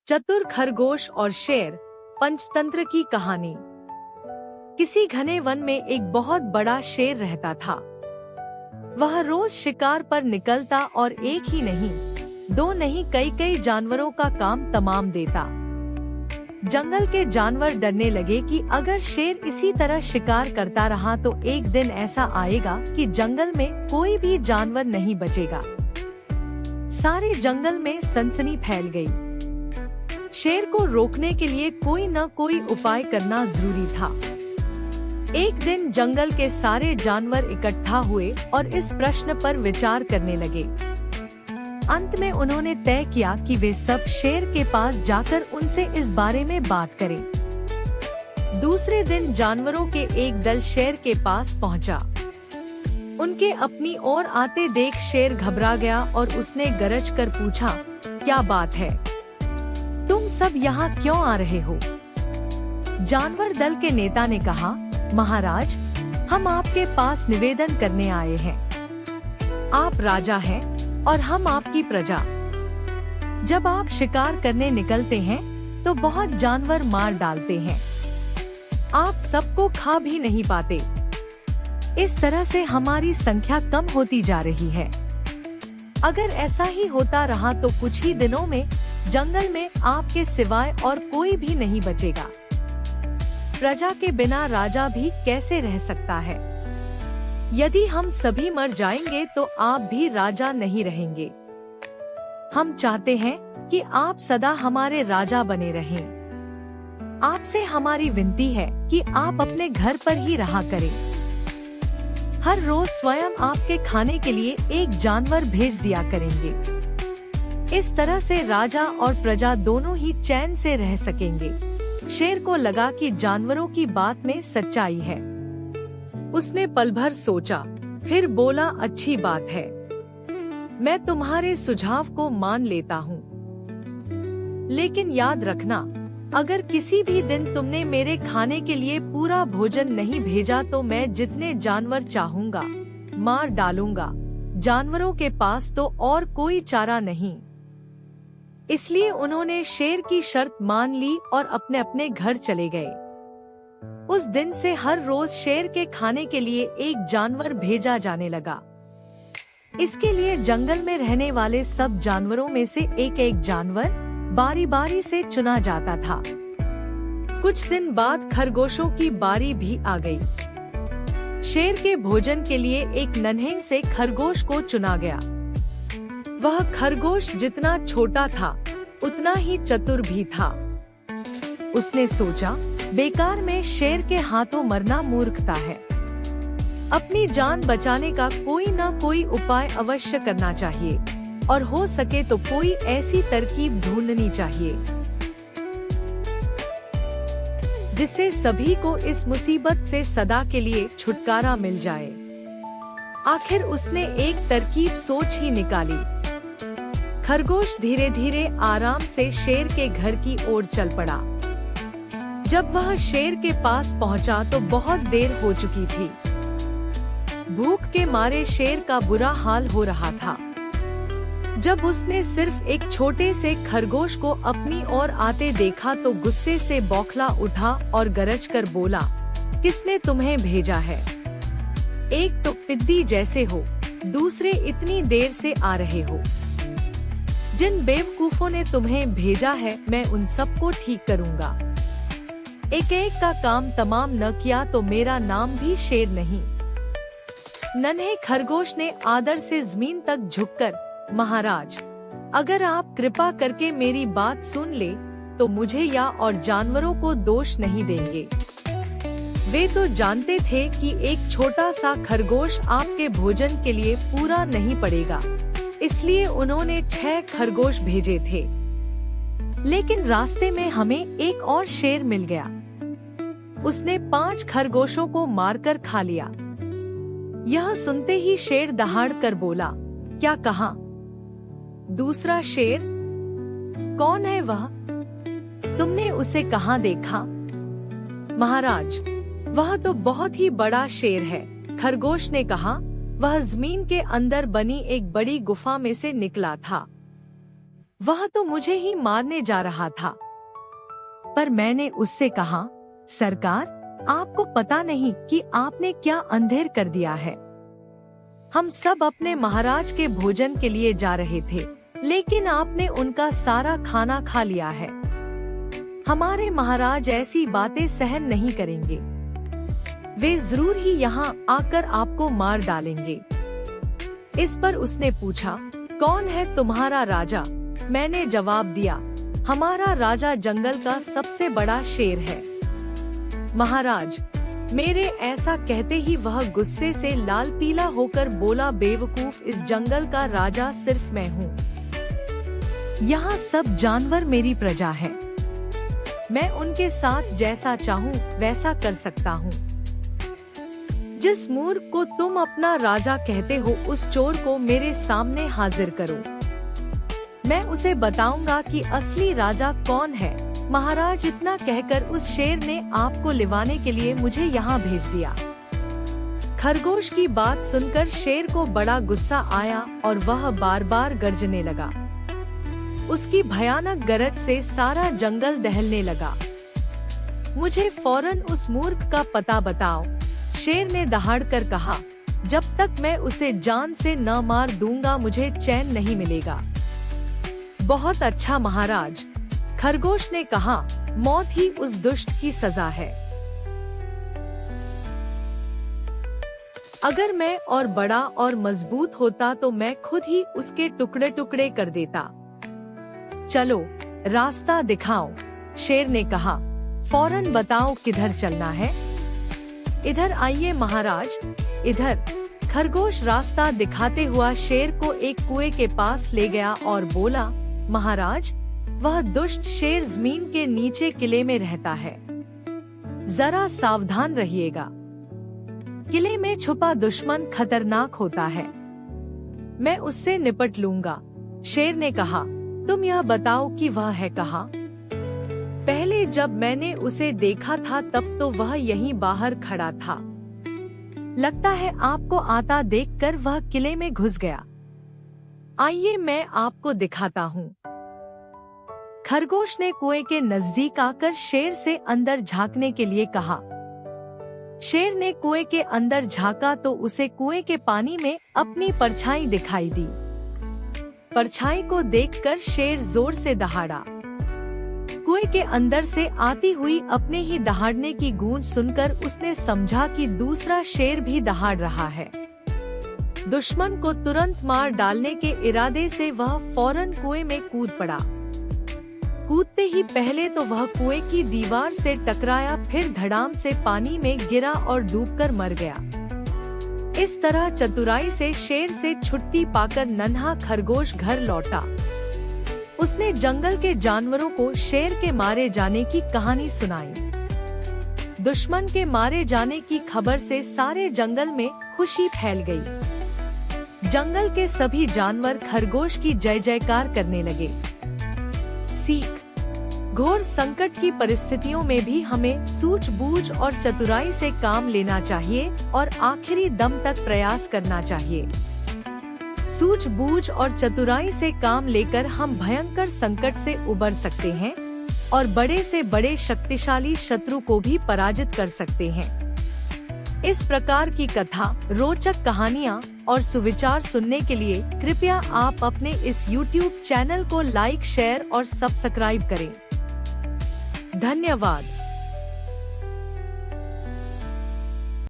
चतुर खरगोश और शेर, पंचतंत्र की कहानी। किसी घने वन में एक बहुत बड़ा शेर रहता था। वह रोज शिकार पर निकलता और एक ही नहीं, दो नहीं कई जानवरों का काम तमाम देता। जंगल के जानवर डरने लगे कि अगर शेर इसी तरह शिकार करता रहा तो एक दिन ऐसा आएगा कि जंगल में कोई भी जानवर नहीं बचेगा। सारे जंगल में सनसनी फैल गई। शेर को रोकने के लिए कोई न कोई उपाय करना जरूरी था। एक दिन जंगल के सारे जानवर इकट्ठा हुए और इस प्रश्न पर विचार करने लगे। अंत में उन्होंने तय किया कि वे सब शेर के पास जाकर उनसे इस बारे में बात करें। दूसरे दिन जानवरों के एक दल शेर के पास पहुंचा। उनके अपनी ओर आते देख शेर घबरा गया और उसने गरज कर पूछा, क्या बात है? तुम सब यहाँ क्यों आ रहे हो? जानवर दल के नेता ने कहा, महाराज, हम आपके पास निवेदन करने आए हैं। आप राजा हैं और हम आपकी प्रजा। जब आप शिकार करने निकलते हैं तो बहुत जानवर मार डालते हैं। आप सबको खा भी नहीं पाते। इस तरह से हमारी संख्या कम होती जा रही है। अगर ऐसा ही होता रहा तो कुछ ही दिनों में जंगल में आपके सिवाय और कोई भी नहीं बचेगा। प्रजा के बिना राजा भी कैसे रह सकता है? यदि हम सभी मर जाएंगे तो आप भी राजा नहीं रहेंगे। हम चाहते हैं कि आप सदा हमारे राजा बने रहें। आपसे हमारी विनती है कि आप अपने घर पर ही रहा करें। हर रोज स्वयं आपके खाने के लिए एक जानवर भेज दिया करेंगे। इस तरह से राजा और प्रजा दोनों ही चैन से रह सकेंगे। शेर को लगा कि जानवरों की बात में सच्चाई है। उसने पल भर सोचा, फिर बोला, अच्छी बात है, मैं तुम्हारे सुझाव को मान लेता हूँ। लेकिन याद रखना, अगर किसी भी दिन तुमने मेरे खाने के लिए पूरा भोजन नहीं भेजा तो मैं जितने जानवर चाहूँगा मार डालूंगा। जानवरों के पास तो और कोई चारा नहीं। इसलिए उन्होंने शेर की शर्त मान ली और अपने अपने घर चले गए। उस दिन से हर रोज शेर के खाने के लिए एक जानवर भेजा जाने लगा। इसके लिए जंगल में रहने वाले सब जानवरों में से एक एक जानवर बारी बारी से चुना जाता था। कुछ दिन बाद खरगोशों की बारी भी आ गई। शेर के भोजन के लिए एक नन्हे से खरगोश को चुना गया। वह खरगोश जितना छोटा था उतना ही चतुर भी था। उसने सोचा, बेकार में शेर के हाथों मरना मूर्खता है। अपनी जान बचाने का कोई न कोई उपाय अवश्य करना चाहिए और हो सके तो कोई ऐसी तरकीब ढूंढनी चाहिए जिससे सभी को इस मुसीबत से सदा के लिए छुटकारा मिल जाए। आखिर उसने एक तरकीब सोच ही निकाली। खरगोश धीरे धीरे आराम से शेर के घर की ओर चल पड़ा। जब वह शेर के पास पहुंचा तो बहुत देर हो चुकी थी। भूख के मारे शेर का बुरा हाल हो रहा था। जब उसने सिर्फ एक छोटे से खरगोश को अपनी ओर आते देखा तो गुस्से से बौखला उठा और गरज कर बोला, किसने तुम्हें भेजा है? एक तो पिद्दी जैसे हो, दूसरे इतनी देर से आ रहे हो। जिन बेवकूफों ने तुम्हें भेजा है मैं उन सबको ठीक करूंगा। एक एक का काम तमाम न किया तो मेरा नाम भी शेर नहीं। नन्हे खरगोश ने आदर से जमीन तक झुककर, महाराज, अगर आप कृपा करके मेरी बात सुन ले तो मुझे या और जानवरों को दोष नहीं देंगे। वे तो जानते थे कि एक छोटा सा खरगोश आपके भोजन के लिए पूरा नहीं पड़ेगा, इसलिए उन्होंने 6 खरगोश भेजे थे। लेकिन रास्ते में हमें एक और शेर मिल गया। उसने 5 खरगोशों को मारकर खा लिया। यह सुनते ही शेर दहाड़ कर बोला, क्या कहा? दूसरा शेर? कौन है वह? तुमने उसे कहाँ देखा? महाराज, वह तो बहुत ही बड़ा शेर है, खरगोश ने कहा। वह जमीन के अंदर बनी एक बड़ी गुफा में से निकला था। वह तो मुझे ही मारने जा रहा था। पर मैंने उससे कहा, सरकार, आपको पता नहीं कि आपने क्या अंधेर कर दिया है। हम सब अपने महाराज के भोजन के लिए जा रहे थे, लेकिन आपने उनका सारा खाना खा लिया है। हमारे महाराज ऐसी बातें सहन नहीं करेंगे। वे जरूर ही यहाँ आकर आपको मार डालेंगे। इस पर उसने पूछा, कौन है तुम्हारा राजा? मैंने जवाब दिया, हमारा राजा जंगल का सबसे बड़ा शेर है। महाराज, मेरे ऐसा कहते ही वह गुस्से से लाल पीला होकर बोला, बेवकूफ, इस जंगल का राजा सिर्फ मैं हूँ। यहाँ सब जानवर मेरी प्रजा है। मैं उनके साथ जैसा चाहूँ वैसा कर सकता हूँ। जिस मूर्ख को तुम अपना राजा कहते हो, उस चोर को मेरे सामने हाजिर करो। मैं उसे बताऊंगा कि असली राजा कौन है। महाराज, इतना कहकर उस शेर ने आपको लिवाने के लिए मुझे यहाँ भेज दिया। खरगोश की बात सुनकर शेर को बड़ा गुस्सा आया और वह बार बार गर्जने लगा। उसकी भयानक गरज से सारा जंगल दहलने लगा। मुझे फौरन उस मूर्ख का पता बताओ, शेर ने दहाड़कर कहा। जब तक मैं उसे जान से न मार दूंगा, मुझे चैन नहीं मिलेगा। बहुत अच्छा महाराज, खरगोश ने कहा, मौत ही उस दुष्ट की सजा है। अगर मैं और बड़ा और मजबूत होता तो मैं खुद ही उसके टुकड़े टुकड़े कर देता। चलो, रास्ता दिखाओ, शेर ने कहा। फौरन बताओ किधर चलना है। इधर आइए महाराज, इधर। खरगोश रास्ता दिखाते हुआ शेर को एक कुएं के पास ले गया और बोला, महाराज, वह दुष्ट शेर जमीन के नीचे किले में रहता है। जरा सावधान रहिएगा। किले में छुपा दुश्मन खतरनाक होता है। मैं उससे निपट लूंगा। शेर ने कहा, तुम यह बताओ कि वह है कहाँ? पहले जब मैंने उसे देखा था तब तो वह यहीं बाहर खड़ा था। लगता है आपको आता देखकर वह किले में घुस गया। आइए मैं आपको दिखाता हूँ। खरगोश ने कुएं के नजदीक आकर शेर से अंदर झांकने के लिए कहा। शेर ने कुएं के अंदर झांका तो उसे कुएं के पानी में अपनी परछाई दिखाई दी। परछाई को देखकर शेर जोर से दहाड़ा। कुएं के अंदर से आती हुई अपने ही दहाड़ने की गूंज सुनकर उसने समझा कि दूसरा शेर भी दहाड़ रहा है। दुश्मन को तुरंत मार डालने के इरादे से वह फौरन कुएं में कूद पड़ा। कूदते ही पहले तो वह कुएं की दीवार से टकराया, फिर धड़ाम से पानी में गिरा और डूबकर मर गया। इस तरह चतुराई से शेर से छुट्टी पाकर नन्हा खरगोश घर लौटा। उसने जंगल के जानवरों को शेर के मारे जाने की कहानी सुनाई। दुश्मन के मारे जाने की खबर से सारे जंगल में खुशी फैल गई। जंगल के सभी जानवर खरगोश की जय जयकार करने लगे। सीख: घोर संकट की परिस्थितियों में भी हमें सूझबूझ और चतुराई से काम लेना चाहिए और आखिरी दम तक प्रयास करना चाहिए। सूझबूझ और चतुराई से काम लेकर हम भयंकर संकट से उबर सकते हैं और बड़े से बड़े शक्तिशाली शत्रु को भी पराजित कर सकते हैं। इस प्रकार की कथा, रोचक कहानियाँ और सुविचार सुनने के लिए कृपया आप अपने इस YouTube चैनल को लाइक, शेयर और सब्सक्राइब करें। धन्यवाद।